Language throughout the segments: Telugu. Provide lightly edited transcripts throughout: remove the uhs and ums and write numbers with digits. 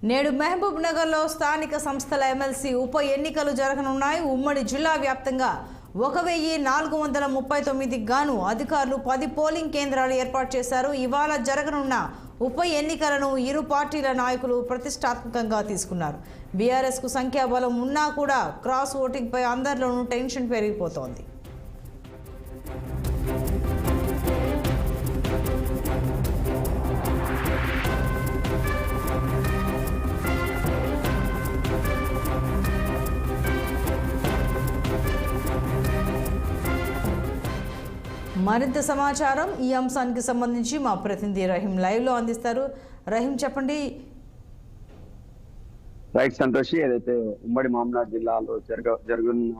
నేడు మహబూబ్ నగర్లో స్థానిక సంస్థల ఎమ్మెల్సీ ఉప ఎన్నికలు జరగనున్నాయి. ఉమ్మడి జిల్లా వ్యాప్తంగా 1439 గాను అధికారులు 10 పోలింగ్ కేంద్రాలు ఏర్పాటు చేశారు. ఇవాళ జరగనున్న ఉప ఎన్నికలను ఇరు పార్టీల నాయకులు ప్రతిష్టాత్మకంగా తీసుకున్నారు. బీఆర్ఎస్కు సంఖ్యాబలం ఉన్నా కూడా క్రాస్ ఓటింగ్పై అందరిలోనూ టెన్షన్ పెరిగిపోతోంది. మరింత సమాచారం ఈ అంశానికి సంబంధించి మా ప్రతినిధి రహీం లైవ్లో అందిస్తారు. రహీం, చెప్పండి. రైట్ సంతోషి, ఏదైతే ఉమ్మడి మహబూబ్నగర్ జిల్లాలో జరుగుతున్న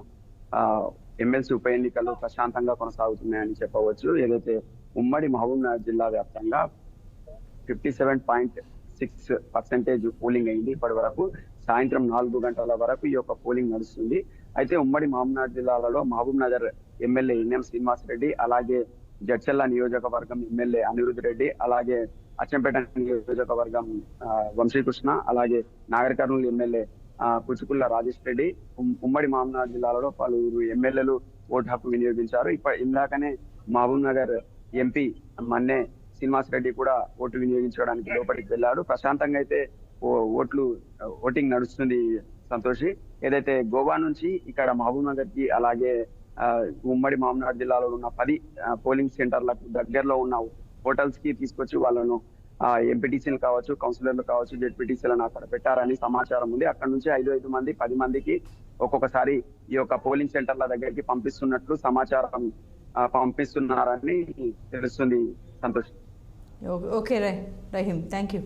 ఎమ్మెల్సీ ఉప ఎన్నికలు ప్రశాంతంగా కొనసాగుతున్నాయని చెప్పవచ్చు. ఏదైతే ఉమ్మడి మహబూబ్నగర్ జిల్లా వ్యాప్తంగా 57.6% పోలింగ్ అయింది. ఇప్పటి వరకు సాయంత్రం 4 గంటల వరకు ఈ యొక్క పోలింగ్ నడుస్తుంది. అయితే ఉమ్మడి మహబూబ్నగర్ జిల్లాలలో మహబూబ్ నగర్ ఎమ్మెల్యే ఎన్ఎం శ్రీనివాస్ రెడ్డి, అలాగే జడ్చల్ల నియోజకవర్గం ఎమ్మెల్యే అనిరుద్ రెడ్డి, అలాగే అచ్చంపేట నియోజకవర్గం వంశీకృష్ణ, అలాగే నాగర్ కర్నూలు ఎమ్మెల్యే కుచుకుల్ల రాజేష్ రెడ్డి, ఉమ్మడి మహబూబ్నగర్ జిల్లాలో పలువురు ఎమ్మెల్యేలు ఓటు హక్కు వినియోగించారు. ఇందాకనే మహబూబ్ నగర్ ఎంపీ మన్నే శ్రీనివాస్ రెడ్డి కూడా ఓటు వినియోగించడానికి లోపలికి వెళ్ళాడు. ప్రశాంతంగా అయితే ఓటింగ్ నడుస్తుంది సంతోషి. ఏదైతే గోవా నుంచి ఇక్కడ మహబూబ్ నగర్ కి, అలాగే ఉమ్మడి మహబూబ్నగర్ జిల్లాలో ఉన్న 10 పోలింగ్ సెంటర్లకు దగ్గరలో ఉన్న హోటల్స్ కి తీసుకొచ్చి వాళ్ళను ఎంపీటీసీలు కావచ్చు, కౌన్సిలర్లు కావచ్చు, జెడ్పీటీసీలను అక్కడ పెట్టారని సమాచారం ఉంది. అక్కడ నుంచి 5 మంది 10 మందికి ఒక్కొక్కసారి ఈ యొక్క పోలింగ్ సెంటర్ల దగ్గరికి పంపిస్తున్నట్లు సమాచారం పంపిస్తున్నారని తెలుస్తుంది Santosh. Okay Rahim, thank you.